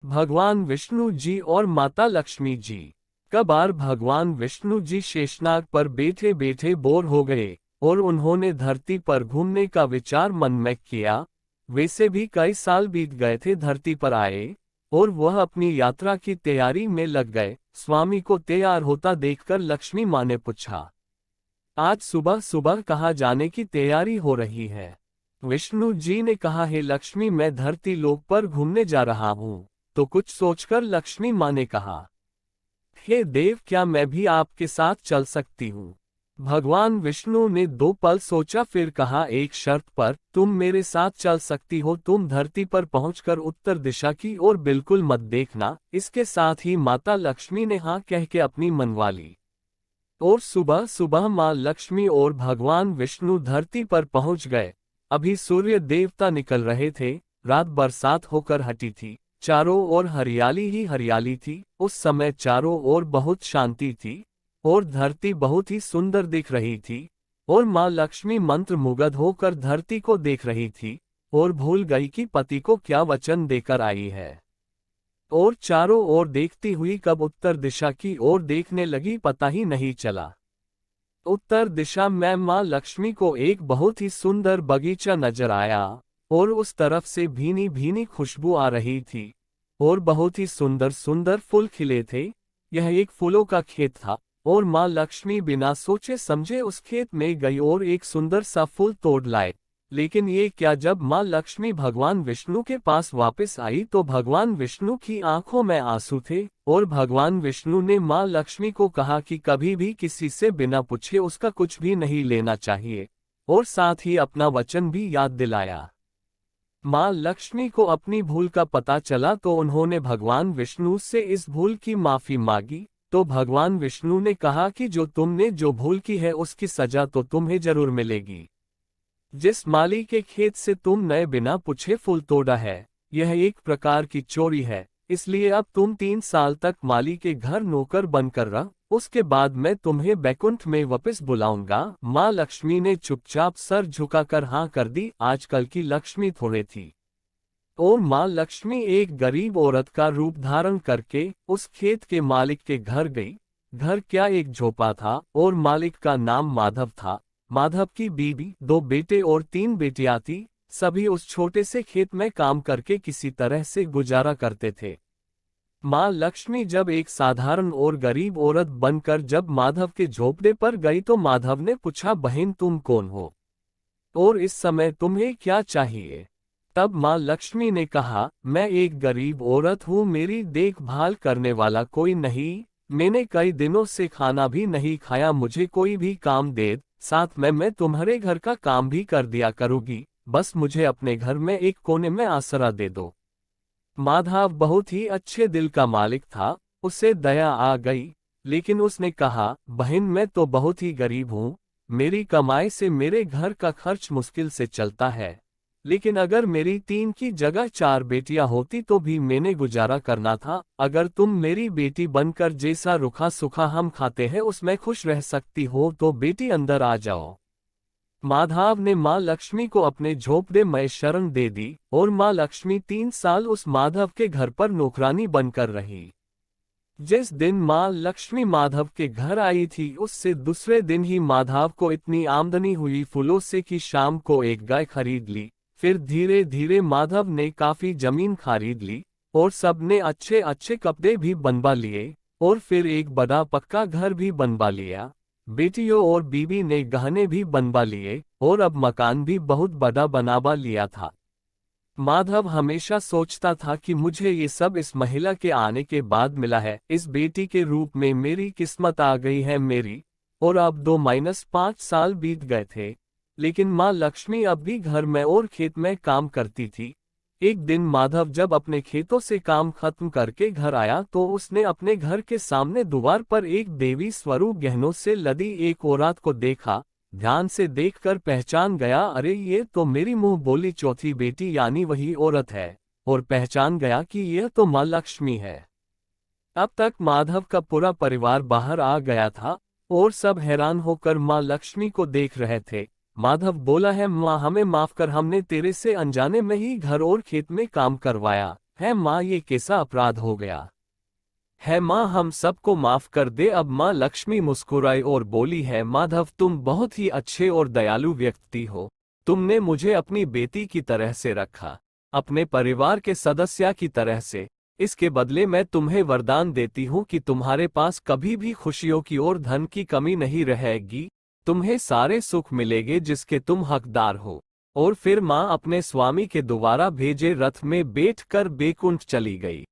भगवान विष्णु जी और माता लक्ष्मी जी। कबार भगवान विष्णु जी शेषनाग पर बैठे बैठे बोर हो गए और उन्होंने धरती पर घूमने का विचार मन में किया। वैसे भी कई साल बीत गए थे धरती पर आए और वह अपनी यात्रा की तैयारी में लग गए। स्वामी को तैयार होता देखकर लक्ष्मी माँ ने पूछा, आज सुबह सुबह कहाँ जाने की तैयारी हो रही है? विष्णु जी ने कहा, है लक्ष्मी, मैं धरती लोक पर घूमने जा रहा हूँ। तो कुछ सोचकर लक्ष्मी माँ ने कहा, हे देव, क्या मैं भी आपके साथ चल सकती हूँ? भगवान विष्णु ने 2 पल सोचा, फिर कहा, एक शर्त पर, तुम मेरे साथ चल सकती हो। तुम धरती पर पहुंचकर उत्तर दिशा की ओर बिल्कुल मत देखना। इसके साथ ही माता लक्ष्मी ने हाँ कह के अपनी मनवा ली। और सुबह सुबह माँ लक्ष्मी और भगवान विष्णु धरती पर पहुंच गए। अभी सूर्य देवता निकल रहे थे। रात बरसात होकर हटी थी। चारों ओर हरियाली ही हरियाली थी। उस समय चारों ओर बहुत शांति थी और धरती बहुत ही सुंदर दिख रही थी। और माँ लक्ष्मी मंत्रमुग्ध होकर धरती को देख रही थी और भूल गई कि पति को क्या वचन देकर आई है। और चारों ओर देखती हुई कब उत्तर दिशा की ओर देखने लगी पता ही नहीं चला। उत्तर दिशा में माँ लक्ष्मी को एक बहुत ही सुंदर बगीचा नजर आया और उस तरफ से भीनी भीनी खुशबू आ रही थी और बहुत ही सुंदर सुंदर फूल खिले थे। यह एक फूलों का खेत था और माँ लक्ष्मी बिना सोचे समझे उस खेत में गई और एक सुंदर सा फूल तोड़ लाए। लेकिन ये क्या, जब माँ लक्ष्मी भगवान विष्णु के पास वापस आई तो भगवान विष्णु की आंखों में आंसू थे और भगवान विष्णु ने माँ लक्ष्मी को कहा कि कभी भी किसी से बिना पूछे उसका कुछ भी नहीं लेना चाहिए और साथ ही अपना वचन भी याद दिलाया। माँ लक्ष्मी को अपनी भूल का पता चला तो उन्होंने भगवान विष्णु से इस भूल की माफी मांगी। तो भगवान विष्णु ने कहा कि तुमने जो भूल की है उसकी सजा तो तुम्हें जरूर मिलेगी। जिस माली के खेत से तुमने बिना पूछे फूल तोड़ा है, यह एक प्रकार की चोरी है। इसलिए अब तुम 3 साल तक माली के घर नौकर बनकर रह। उसके बाद मैं तुम्हें बैकुंठ में वापस बुलाऊंगा। माँ लक्ष्मी ने चुपचाप सर झुकाकर हाँ कर दी। आजकल की लक्ष्मी थोड़े थी और माँ लक्ष्मी एक गरीब औरत का रूप धारण करके उस खेत के मालिक के घर गई। घर क्या, एक झोपड़ा था और मालिक का नाम माधव था। माधव की बीवी, 2 बेटे और 3 बेटियां थी। सभी उस छोटे से खेत में काम करके किसी तरह से गुजारा करते थे। माँ लक्ष्मी जब एक साधारण और गरीब औरत बनकर जब माधव के झोपड़े पर गई तो माधव ने पूछा, बहन तुम कौन हो और इस समय तुम्हें क्या चाहिए? तब माँ लक्ष्मी ने कहा, मैं एक गरीब औरत हूँ, मेरी देखभाल करने वाला कोई नहीं। मैंने कई दिनों से खाना भी नहीं खाया, मुझे कोई भी काम दे, साथ में मैं तुम्हारे घर का काम भी कर दिया करूँगी। बस मुझे अपने घर में एक कोने में आसरा दे दो। माधव बहुत ही अच्छे दिल का मालिक था। उसे दया आ गई, लेकिन उसने कहा, बहन मैं तो बहुत ही गरीब हूँ, मेरी कमाई से मेरे घर का खर्च मुश्किल से चलता है। लेकिन अगर मेरी 3 की जगह 4 बेटियां होती तो भी मैंने गुजारा करना था। अगर तुम मेरी बेटी बनकर जैसा रूखा सूखा हम खाते हैं उसमें खुश रह सकती हो तो बेटी अंदर आ जाओ। माधव ने माँ लक्ष्मी को अपने झोपड़े में शरण दे दी और माँ लक्ष्मी 3 साल उस माधव के घर पर नौकरानी बनकर रही। जिस दिन माँ लक्ष्मी माधव के घर आई थी उससे दूसरे दिन ही माधव को इतनी आमदनी हुई फूलों से कि शाम को एक गाय खरीद ली। फिर धीरे धीरे माधव ने काफी जमीन खरीद ली और सबने अच्छे अच्छे कपड़े भी बनवा लिए और फिर एक बड़ा पक्का घर भी बनवा लिया। बेटियों और बीवी ने गहने भी बनवा लिए और अब मकान भी बहुत बड़ा बनवा लिया था। माधव हमेशा सोचता था कि मुझे ये सब इस महिला के आने के बाद मिला है। इस बेटी के रूप में मेरी किस्मत आ गई है मेरी। और अब 2-5 साल बीत गए थे, लेकिन माँ लक्ष्मी अब भी घर में और खेत में काम करती थी। एक दिन माधव जब अपने खेतों से काम खत्म करके घर आया तो उसने अपने घर के सामने द्वार पर एक देवी स्वरूप गहनों से लदी एक औरत को देखा। ध्यान से देखकर पहचान गया, अरे ये तो मेरी मुंह बोली चौथी बेटी यानी वही औरत है, और पहचान गया कि यह तो माँ लक्ष्मी है। अब तक माधव का पूरा परिवार बाहर आ गया था और सब हैरान होकर माँ लक्ष्मी को देख रहे थे। माधव बोला है, माँ हमें माफ कर, हमने तेरे से अनजाने में ही घर और खेत में काम करवाया। है माँ, ये कैसा अपराध हो गया है माँ, हम सबको माफ कर दे। अब माँ लक्ष्मी मुस्कुराई और बोली, है माधव, तुम बहुत ही अच्छे और दयालु व्यक्ति हो। तुमने मुझे अपनी बेटी की तरह से रखा, अपने परिवार के सदस्य की तरह से। इसके बदले मैं तुम्हें वरदान देती हूँ कि तुम्हारे पास कभी भी खुशियों की और धन की कमी नहीं रहेगी। तुम्हें सारे सुख मिलेंगे जिसके तुम हकदार हो। और फिर माँ अपने स्वामी के दोबारा भेजे रथ में बैठकर बैकुंठ चली गई।